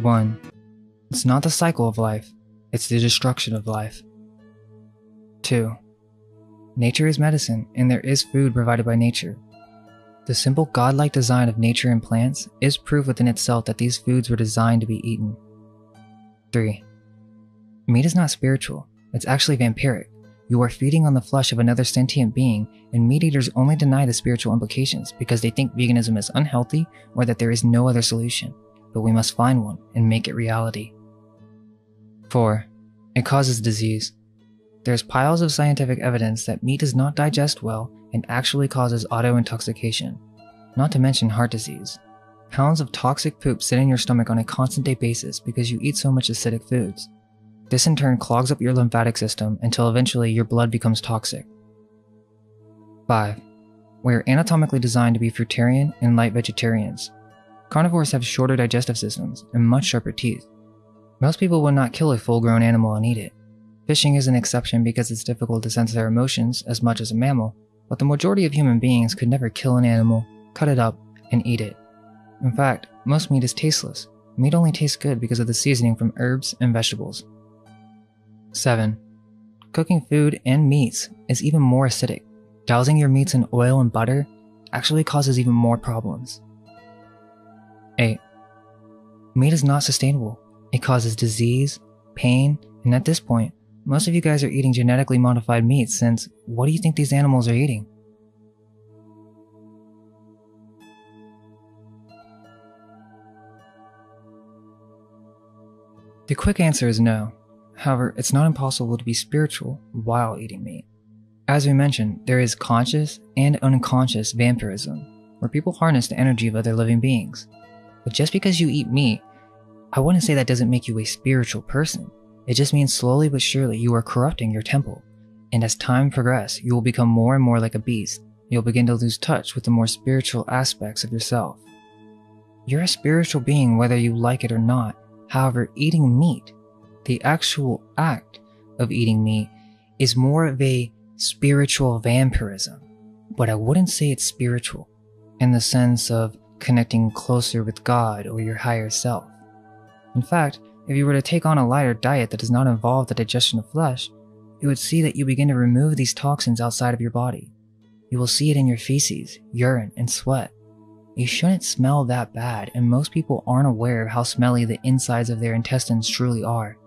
1. It's not the cycle of life, it's the destruction of life. 2. Nature is medicine, and there is food provided by nature. The simple godlike design of nature and plants is proof within itself that these foods were designed to be eaten. 3. Meat is not spiritual, it's actually vampiric. You are feeding on the flesh of another sentient being, and meat eaters only deny the spiritual implications because they think veganism is unhealthy or that there is no other solution, but we must find one and make it reality. 4. It causes disease. There's piles of scientific evidence that meat does not digest well and actually causes auto-intoxication, not to mention heart disease. Pounds of toxic poop sit in your stomach on a constant day basis because you eat so much acidic foods. This in turn clogs up your lymphatic system until eventually your blood becomes toxic. 5. We are anatomically designed to be fruitarian and light vegetarians. Carnivores have shorter digestive systems and much sharper teeth. Most people would not kill a full-grown animal and eat it. Fishing is an exception because it's difficult to sense their emotions as much as a mammal, but the majority of human beings could never kill an animal, cut it up, and eat it. In fact, most meat is tasteless. Meat only tastes good because of the seasoning from herbs and vegetables. 7. Cooking food and meats is even more acidic. Dousing your meats in oil and butter actually causes even more problems. 8. Meat is not sustainable. It causes disease, pain, and at this point, most of you guys are eating genetically modified meat since what do you think these animals are eating? The quick answer is no. However, it's not impossible to be spiritual while eating meat. As we mentioned, there is conscious and unconscious vampirism, where people harness the energy of other living beings. But just because you eat meat, I wouldn't say that doesn't make you a spiritual person. It just means slowly but surely you are corrupting your temple. And as time progresses, you will become more and more like a beast. You'll begin to lose touch with the more spiritual aspects of yourself. You're a spiritual being whether you like it or not. However, eating meat, the actual act of eating meat, is more of a spiritual vampirism. But I wouldn't say it's spiritual in the sense of connecting closer with God or your higher self. In fact, if you were to take on a lighter diet that does not involve the digestion of flesh, you would see that you begin to remove these toxins outside of your body. You will see it in your feces, urine, and sweat. You shouldn't smell that bad, and most people aren't aware of how smelly the insides of their intestines truly are.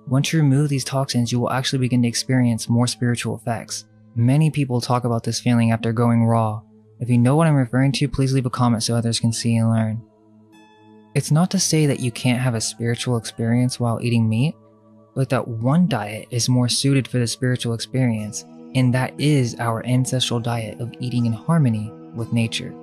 Once you remove these toxins, you will actually begin to experience more spiritual effects. Many people talk about this feeling after going raw. If you know what I'm referring to, please leave a comment so others can see and learn. It's not to say that you can't have a spiritual experience while eating meat, but that one diet is more suited for the spiritual experience, and that is our ancestral diet of eating in harmony with nature.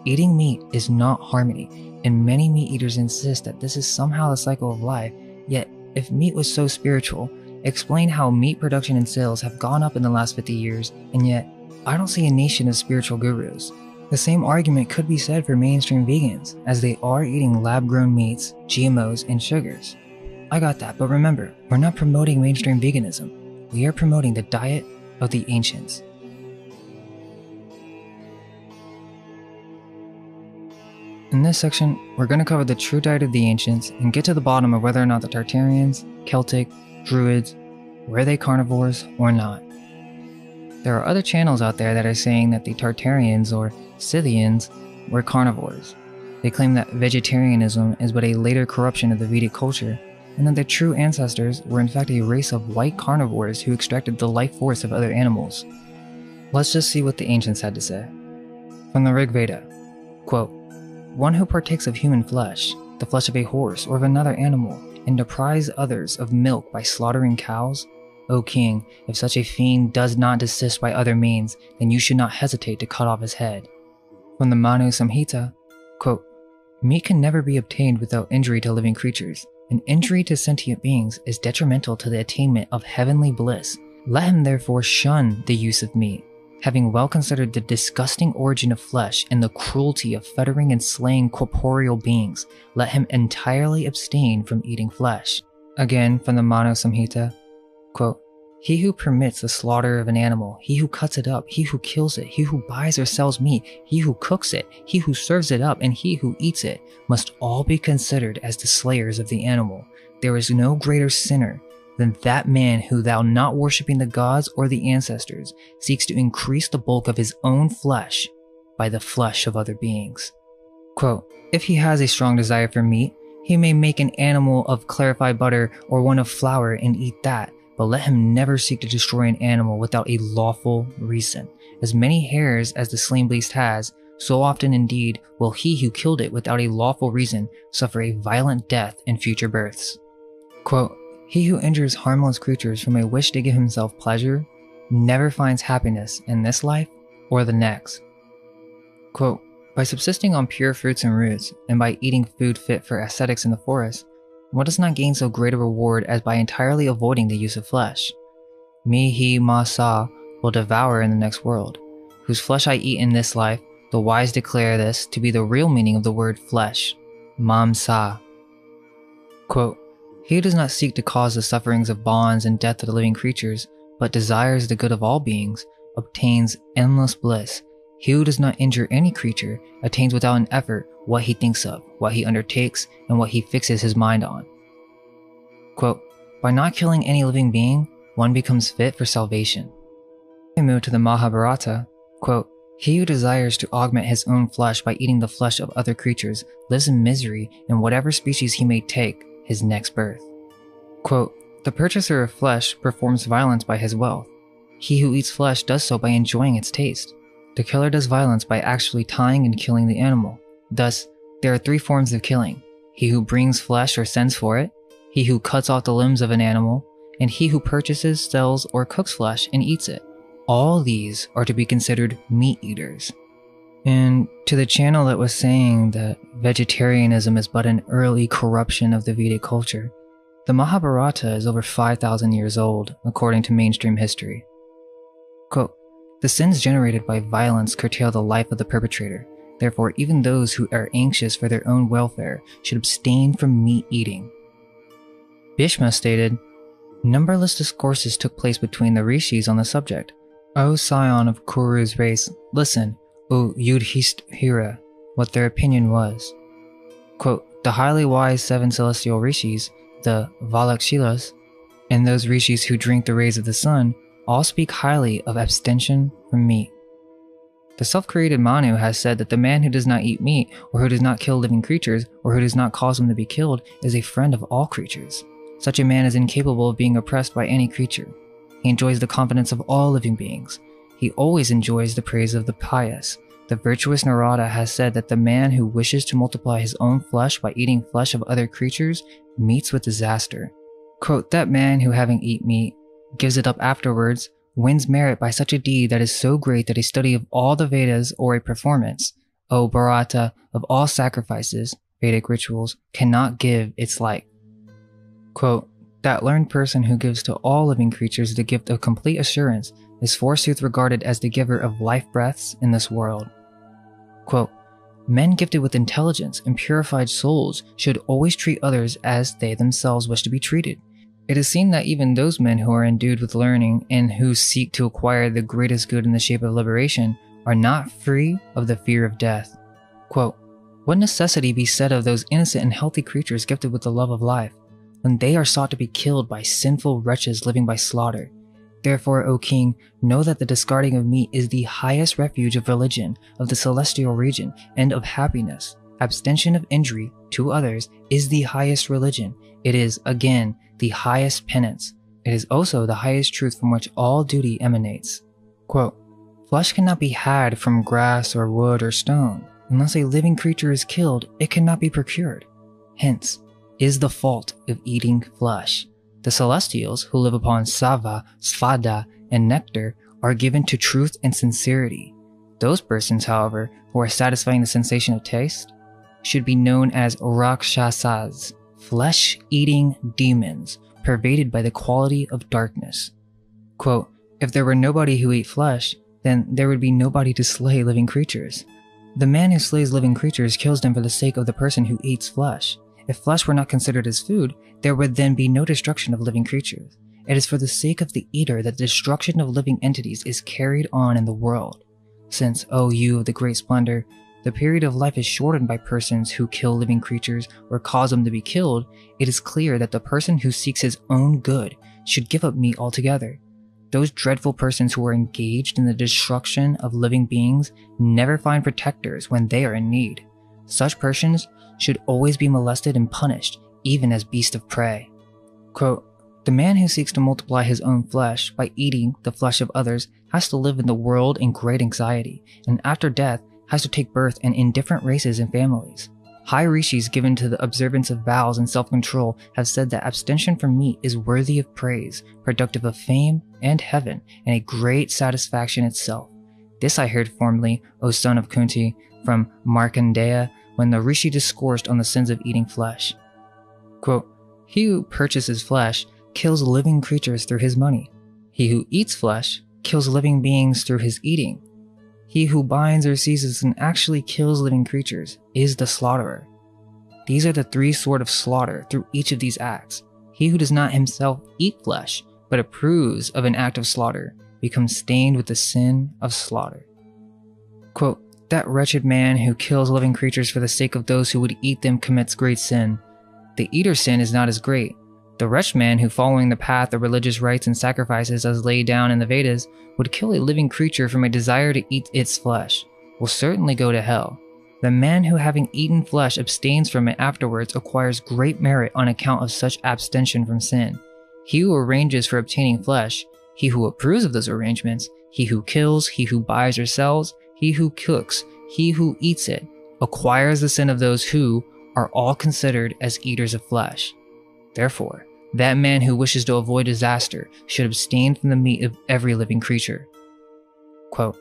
Eating meat is not harmony, and many meat eaters insist that this is somehow the cycle of life, yet if meat was so spiritual, explain how meat production and sales have gone up in the last 50 years, and yet I don't see a nation of spiritual gurus. The same argument could be said for mainstream vegans, as they are eating lab-grown meats, GMOs, and sugars. I got that, but remember, we're not promoting mainstream veganism. We are promoting the diet of the ancients. In this section, we're going to cover the true diet of the ancients and get to the bottom of whether or not the Tartarians, Celtic, Druids, were they carnivores or not. There are other channels out there that are saying that the Tartarians or Scythians were carnivores. They claim that vegetarianism is but a later corruption of the Vedic culture, and that their true ancestors were in fact a race of white carnivores who extracted the life force of other animals. Let's just see what the ancients had to say. From the Rig Veda, quote, "One who partakes of human flesh, the flesh of a horse or of another animal, and deprives others of milk by slaughtering cows? O king, if such a fiend does not desist by other means, then you should not hesitate to cut off his head." From the Manu Samhita, quote, "Meat can never be obtained without injury to living creatures. An injury to sentient beings is detrimental to the attainment of heavenly bliss. Let him therefore shun the use of meat. Having well considered the disgusting origin of flesh and the cruelty of fettering and slaying corporeal beings, let him entirely abstain from eating flesh." Again, from the Manu Samhita, quote, He who permits the slaughter of an animal, he who cuts it up, he who kills it, he who buys or sells meat, he who cooks it, he who serves it up, and he who eats it, must all be considered as the slayers of the animal. There is no greater sinner than that man who, thou not worshipping the gods or the ancestors, seeks to increase the bulk of his own flesh by the flesh of other beings. Quote, if he has a strong desire for meat, he may make an animal of clarified butter or one of flour and eat that, but let him never seek to destroy an animal without a lawful reason. As many hairs as the slain beast has, so often indeed will he who killed it without a lawful reason suffer a violent death in future births. Quote, he who injures harmless creatures from a wish to give himself pleasure never finds happiness in this life or the next. Quote, by subsisting on pure fruits and roots, and by eating food fit for ascetics in the forest, one does not gain so great a reward as by entirely avoiding the use of flesh. Me he ma sa will devour in the next world, whose flesh I eat in this life. The wise declare this to be the real meaning of the word flesh, mam sa. Quote, he who does not seek to cause the sufferings of bonds and death of the living creatures, but desires the good of all beings, obtains endless bliss. He who does not injure any creature attains without an effort what he thinks of, what he undertakes, and what he fixes his mind on. Quote, by not killing any living being, one becomes fit for salvation. We move to the Mahabharata. Quote, he who desires to augment his own flesh by eating the flesh of other creatures lives in misery in whatever species he may take his next birth. Quote, the purchaser of flesh performs violence by his wealth. He who eats flesh does so by enjoying its taste. The killer does violence by actually tying and killing the animal. Thus, there are three forms of killing: he who brings flesh or sends for it, he who cuts off the limbs of an animal, and he who purchases, sells, or cooks flesh and eats it. All these are to be considered meat eaters. And to the channel that was saying that vegetarianism is but an early corruption of the Vedic culture, the Mahabharata is over 5,000 years old, according to mainstream history. Quote, the sins generated by violence curtail the life of the perpetrator. Therefore, even those who are anxious for their own welfare should abstain from meat eating. Bhishma stated, numberless discourses took place between the rishis on the subject. O scion of Kuru's race, listen, O Yudhishthira, what their opinion was. Quote, the highly wise 7 celestial rishis, the Valakshilas, and those rishis who drink the rays of the sun, all speak highly of abstention from meat. The self-created Manu has said that the man who does not eat meat, or who does not kill living creatures, or who does not cause them to be killed, is a friend of all creatures. Such a man is incapable of being oppressed by any creature. He enjoys the confidence of all living beings. He always enjoys the praise of the pious. The virtuous Narada has said that the man who wishes to multiply his own flesh by eating flesh of other creatures meets with disaster. Quote, that man who having eat meat, gives it up afterwards, wins merit by such a deed that is so great that a study of all the Vedas or a performance, O Bharata, of all sacrifices, Vedic rituals, cannot give its like. Quote, that learned person who gives to all living creatures the gift of complete assurance is forsooth regarded as the giver of life breaths in this world. Quote, men gifted with intelligence and purified souls should always treat others as they themselves wish to be treated. It is seen that even those men who are endued with learning and who seek to acquire the greatest good in the shape of liberation are not free of the fear of death. Quote, what necessity be said of those innocent and healthy creatures gifted with the love of life, when they are sought to be killed by sinful wretches living by slaughter? Therefore, O king, know that the discarding of meat is the highest refuge of religion, of the celestial region, and of happiness. Abstention of injury to others is the highest religion. It is, again, the highest penance. It is also the highest truth from which all duty emanates. Quote, flesh cannot be had from grass or wood or stone. Unless a living creature is killed, it cannot be procured. Hence, is the fault of eating flesh. The celestials, who live upon sava, svada, and nectar, are given to truth and sincerity. Those persons, however, who are satisfying the sensation of taste, should be known as rakshasas, flesh-eating demons, pervaded by the quality of darkness. Quote, if there were nobody who ate flesh, then there would be nobody to slay living creatures. The man who slays living creatures kills them for the sake of the person who eats flesh. If flesh were not considered as food, there would then be no destruction of living creatures. it is for the sake of the eater that the destruction of living entities is carried on in the world. Since, O you of the great splendor, the period of life is shortened by persons who kill living creatures or cause them to be killed, it is clear that the person who seeks his own good should give up meat altogether. Those dreadful persons who are engaged in the destruction of living beings never find protectors when they are in need. Such persons should always be molested and punished, even as beasts of prey. Quote, the man who seeks to multiply his own flesh by eating the flesh of others has to live in the world in great anxiety, and after death has to take birth in different races and families. High rishis given to the observance of vows and self-control have said that abstention from meat is worthy of praise, productive of fame and heaven, and a great satisfaction itself. This I heard formerly, O son of Kunti, from Markandeya, when the rishi discoursed on the sins of eating flesh. Quote, he who purchases flesh kills living creatures through his money. He who eats flesh kills living beings through his eating. He who binds or seizes and actually kills living creatures is the slaughterer. These are the three sorts of slaughter through each of these acts. He who does not himself eat flesh, but approves of an act of slaughter, becomes stained with the sin of slaughter. Quote, that wretched man who kills living creatures for the sake of those who would eat them commits great sin. The eater's sin is not as great. The wretched man who, following the path of religious rites and sacrifices as laid down in the Vedas, would kill a living creature from a desire to eat its flesh, will certainly go to hell. The man who, having eaten flesh, abstains from it afterwards acquires great merit on account of such abstention from sin. He who arranges for obtaining flesh, he who approves of those arrangements, he who kills, he who buys or sells, he who cooks, he who eats it, acquires the sin of those who are all considered as eaters of flesh. Therefore, that man who wishes to avoid disaster should abstain from the meat of every living creature. Quote,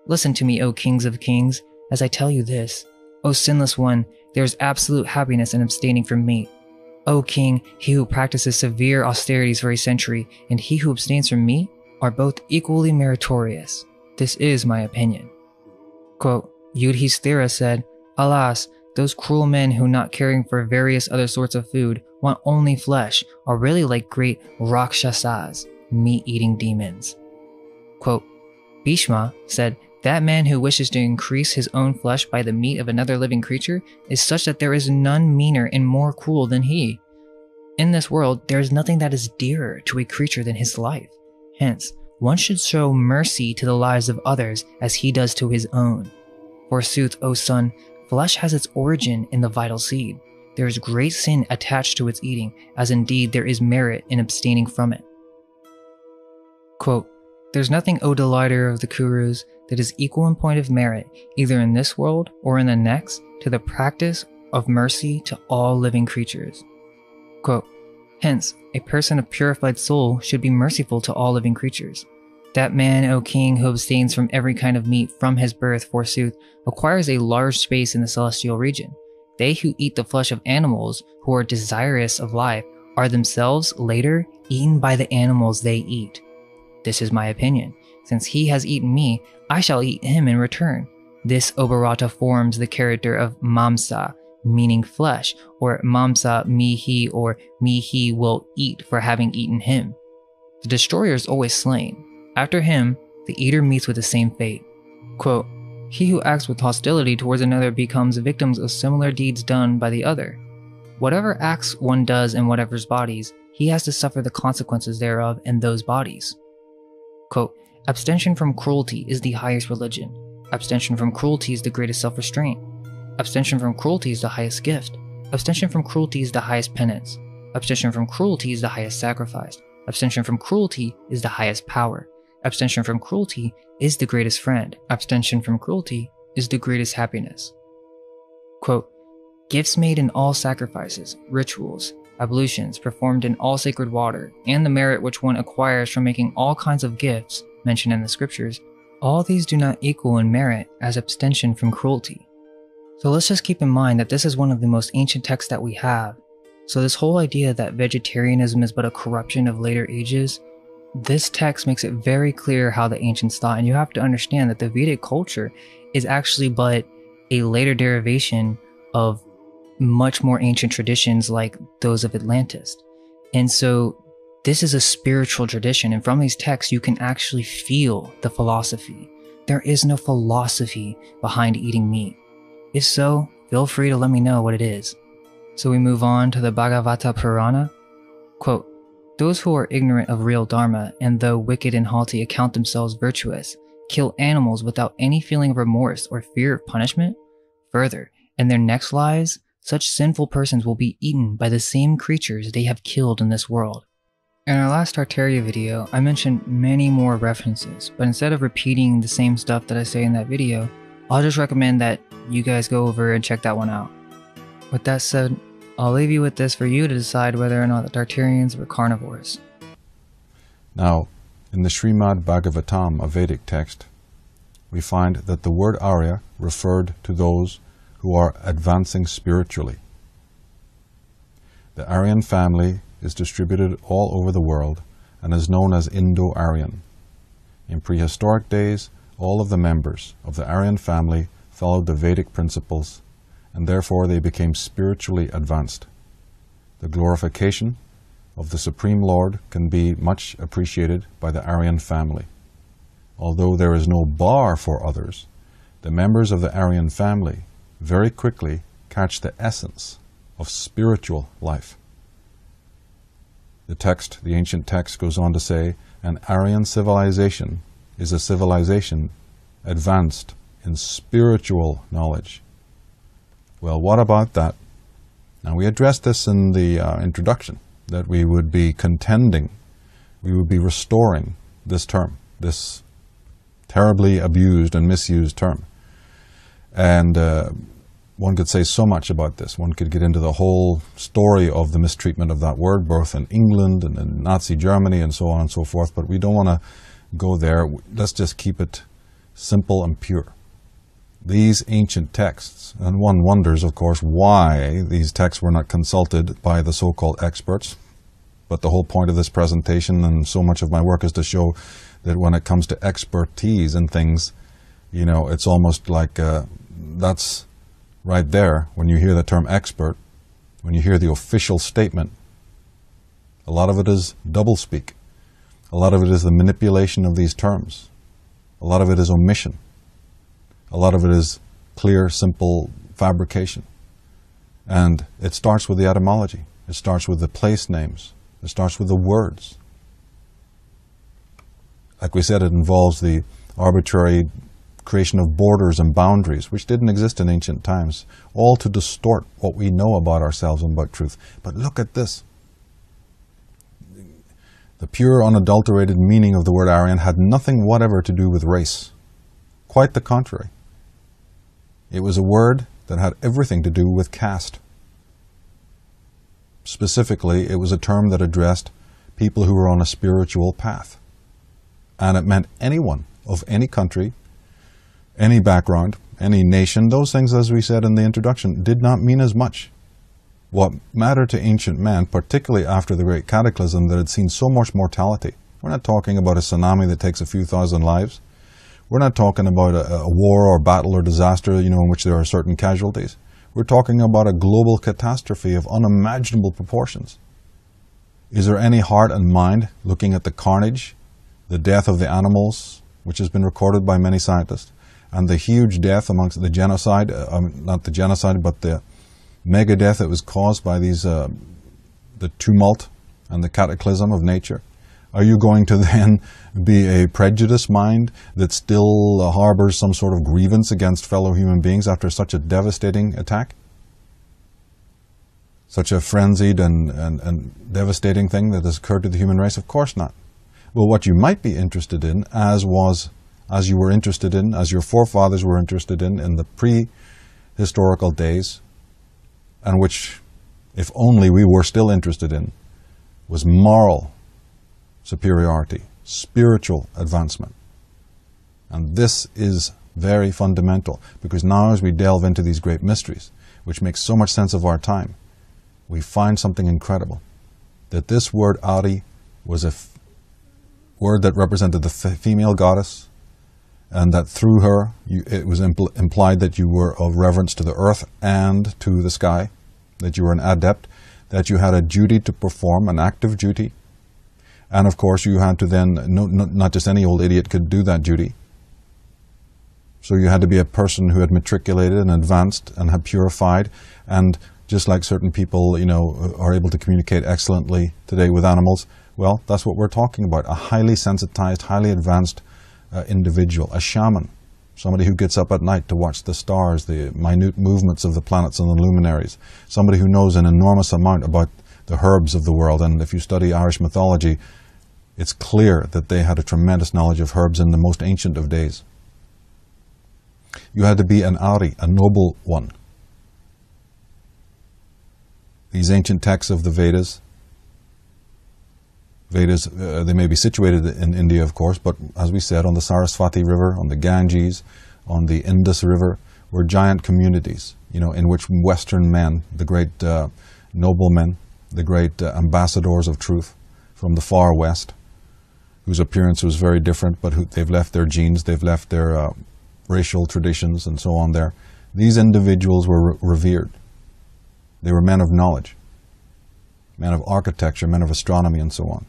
listen to me, O kings of kings, as I tell you this. O sinless one, there is absolute happiness in abstaining from meat. O king, he who practices severe austerities for a century and he who abstains from meat are both equally meritorious. This is my opinion. Quote, Yudhisthira said, alas, those cruel men who, not caring for various other sorts of food, want only flesh, are really like great Rakshasas, meat-eating demons. Quote, Bhishma said, that man who wishes to increase his own flesh by the meat of another living creature is such that there is none meaner and more cruel than he. In this world, there is nothing that is dearer to a creature than his life. Hence, one should show mercy to the lives of others as he does to his own. Forsooth, O son, flesh has its origin in the vital seed. There is great sin attached to its eating, as indeed there is merit in abstaining from it. Quote, there's nothing, O delighter of the Kurus, that is equal in point of merit, either in this world or in the next, to the practice of mercy to all living creatures. Quote, hence, a person of purified soul should be merciful to all living creatures. That man, O king, who abstains from every kind of meat from his birth, forsooth, acquires a large space in the celestial region. They who eat the flesh of animals, who are desirous of life, are themselves later eaten by the animals they eat. This is my opinion. Since he has eaten me, I shall eat him in return. This Obarata forms the character of Mamsa, meaning flesh, or Mamsa mihi, or mihi will eat for having eaten him. The destroyer is always slain. After him, the eater meets with the same fate. Quote, he who acts with hostility towards another becomes victims of similar deeds done by the other. Whatever acts one does in whatever's bodies, he has to suffer the consequences thereof in those bodies. Quote, abstention from cruelty is the highest religion. Abstention from cruelty is the greatest self-restraint. Abstention from cruelty is the highest gift. Abstention from cruelty is the highest penance. Abstention from cruelty is the highest sacrifice. Abstention from cruelty is the highest power. Abstention from cruelty is the greatest friend. Abstention from cruelty is the greatest happiness. Quote, gifts made in all sacrifices, rituals, ablutions performed in all sacred water, and the merit which one acquires from making all kinds of gifts mentioned in the scriptures, all these do not equal in merit as abstention from cruelty. So let's just keep in mind that this is one of the most ancient texts that we have. So this whole idea that vegetarianism is but a corruption of later ages, this text makes it very clear how the ancients thought, and you have to understand that the Vedic culture is actually but a later derivation of much more ancient traditions like those of Atlantis. And so This is a spiritual tradition, and from these texts you can actually feel the philosophy. There is no philosophy behind eating meat. If so, feel free to let me know what it is. So we move on to the Bhagavata Purana. Quote, "Those who are ignorant of real dharma, and though wicked and haughty account themselves virtuous, kill animals without any feeling of remorse or fear of punishment. Further, in their next lives, such sinful persons will be eaten by the same creatures they have killed in this world." In our last Tartaria video, I mentioned many more references, but instead of repeating the same stuff that I say in that video, I'll just recommend that you guys go over and check that one out. With that said, I'll leave you with this for you to decide whether or not the Tartarians were carnivores. Now, in the Srimad Bhagavatam, a Vedic text, we find that the word Arya referred to those who are advancing spiritually. The Aryan family is distributed all over the world and is known as Indo-Aryan. In prehistoric days, all of the members of the Aryan family followed the Vedic principles, and therefore they became spiritually advanced. The glorification of the Supreme Lord can be much appreciated by the Aryan family. Although there is no bar for others, the members of the Aryan family very quickly catch the essence of spiritual life. The ancient text goes on to say, an Aryan civilization is a civilization advanced in spiritual knowledge. Well, what about that? Now, we addressed this in the introduction, that we would be contending, we would be restoring this term, this terribly abused and misused term. And one could say so much about this. One could get into the whole story of the mistreatment of that word, both in England and in Nazi Germany and so on and so forth, but we don't want to go there. Let's just keep it simple and pure. These ancient texts, and one wonders, of course, why these texts were not consulted by the so-called experts, but the whole point of this presentation and so much of my work is to show that when it comes to expertise in things, you know, it's almost like that's right there, when you hear the term expert, when you hear the official statement, a lot of it is doublespeak. A lot of it is the manipulation of these terms. A lot of it is omission. A lot of it is clear, simple fabrication. And it starts with the etymology. It starts with the place names. It starts with the words. Like we said, it involves the arbitrary creation of borders and boundaries, which didn't exist in ancient times, all to distort what we know about ourselves and about truth. But look at this. The pure, unadulterated meaning of the word Aryan had nothing whatever to do with race. Quite the contrary. It was a word that had everything to do with caste. Specifically, it was a term that addressed people who were on a spiritual path. And it meant anyone of any country, any background, any nation. Those things, as we said in the introduction, did not mean as much. What mattered to ancient man, particularly after the great cataclysm that had seen so much mortality. We're not talking about a tsunami that takes a few thousand lives. We're not talking about a war or battle or disaster, you know, in which there are certain casualties. We're talking about a global catastrophe of unimaginable proportions. Is there any heart and mind looking at the carnage, the death of the animals, which has been recorded by many scientists, and the huge death amongst the genocide, not the genocide, but the mega death that was caused by these, the tumult and the cataclysm of nature? Are you going to then be a prejudiced mind that still harbors some sort of grievance against fellow human beings after such a devastating attack? Such a frenzied and devastating thing that has occurred to the human race? Of course not. Well, what you might be interested in, as you were interested in, as your forefathers were interested in the prehistorical days, and which, if only we were still interested in, was moral superiority, spiritual advancement. And this is very fundamental, because now as we delve into these great mysteries, which make so much sense of our time, we find something incredible. That this word Adi was a word that represented the female goddess, and that through her it was implied that you were of reverence to the earth and to the sky, that you were an adept, that you had a duty to perform, an active duty, And of course, you had to then, not just any old idiot could do that duty. So you had to be a person who had matriculated and advanced and had purified. And just like certain people, are able to communicate excellently today with animals, well, that's what we're talking about. A highly sensitized, highly advanced individual, a shaman. Somebody who gets up at night to watch the stars, the minute movements of the planets and the luminaries. Somebody who knows an enormous amount about the herbs of the world. And if you study Irish mythology, it's clear that they had a tremendous knowledge of herbs in the most ancient of days. You had to be an Ari, a noble one. These ancient texts of the Vedas, they may be situated in India, of course, but as we said, on the Saraswati River, on the Ganges, on the Indus River, were giant communities, in which Western men, the great noblemen, the great ambassadors of truth from the far West, whose appearance was very different, but they've left their genes, they've left their racial traditions and so on there. These individuals were revered. They were men of knowledge, men of architecture, men of astronomy, and so on.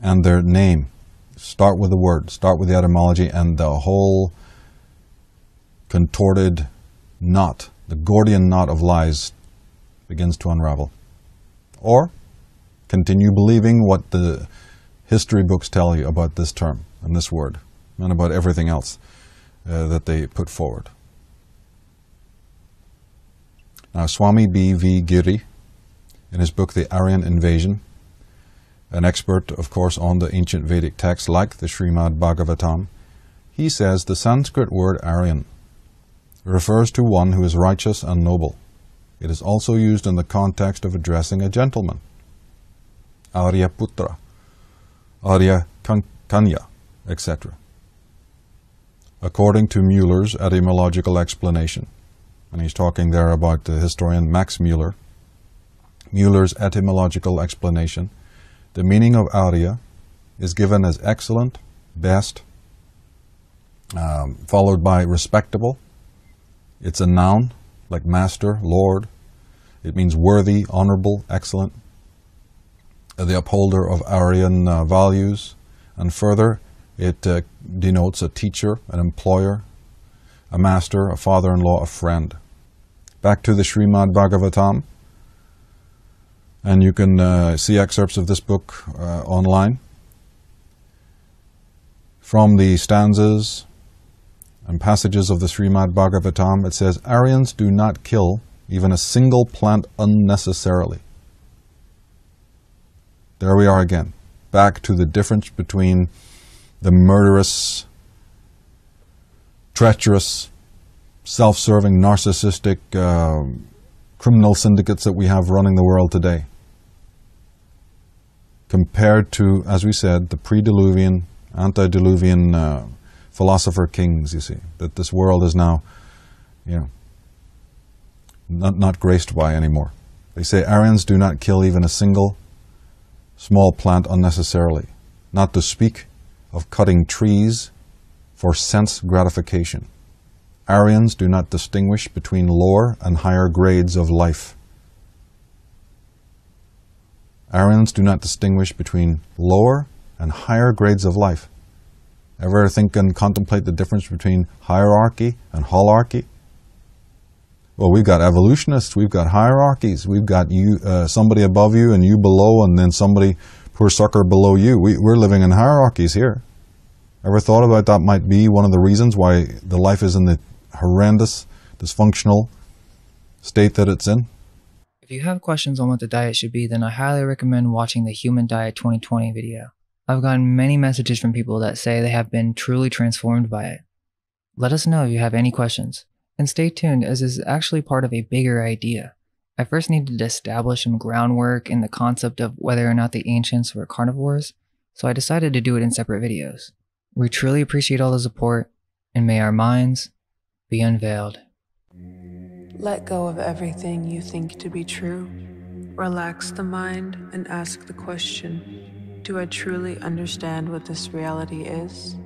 And their name, start with the word, start with the etymology, and the whole contorted knot, the Gordian knot of lies begins to unravel. Or continue believing what the history books tell you about this term and this word, and about everything else that they put forward. Now, Swami B.V. Giri, in his book The Aryan Invasion, an expert, of course, on the ancient Vedic texts like the Srimad Bhagavatam, he says the Sanskrit word Aryan refers to one who is righteous and noble. It is also used in the context of addressing a gentleman, Arya Putra, Arya Kanya, etc. According to Mueller's etymological explanation, and he's talking there about the historian Max Mueller, Mueller's etymological explanation, the meaning of Arya is given as excellent, best, followed by respectable. It's a noun, like master, lord. It means worthy, honorable, excellent. The upholder of Aryan values. And further, it denotes a teacher, an employer, a master, a father-in-law, a friend. Back to the Srimad Bhagavatam. And you can see excerpts of this book online. From the stanzas and passages of the Srimad Bhagavatam, it says, Aryans do not kill even a single plant unnecessarily. There we are again, back to the difference between the murderous, treacherous, self-serving, narcissistic criminal syndicates that we have running the world today, compared to, as we said, the pre-Diluvian, antediluvian philosopher kings, you see, that this world is now, not graced by anymore. They say Aryans do not kill even a single small plant unnecessarily, not to speak of cutting trees for sense gratification. Aryans do not distinguish between lower and higher grades of life. Aryans do not distinguish between lower and higher grades of life. Ever think and contemplate the difference between hierarchy and holarchy? Well, we've got evolutionists, we've got hierarchies, we've got you, somebody above you and you below, and then somebody, poor sucker, below you. We're living in hierarchies here. Ever thought about that might be one of the reasons why the life is in the horrendous, dysfunctional state that it's in? If you have questions on what the diet should be, then I highly recommend watching the Human Diet 2020 video. I've gotten many messages from people that say they have been truly transformed by it. Let us know if you have any questions. And stay tuned, as this is actually part of a bigger idea. I first needed to establish some groundwork in the concept of whether or not the ancients were carnivores, so I decided to do it in separate videos. We truly appreciate all the support, and may our minds be unveiled. Let go of everything you think to be true. Relax the mind and ask the question, do I truly understand what this reality is?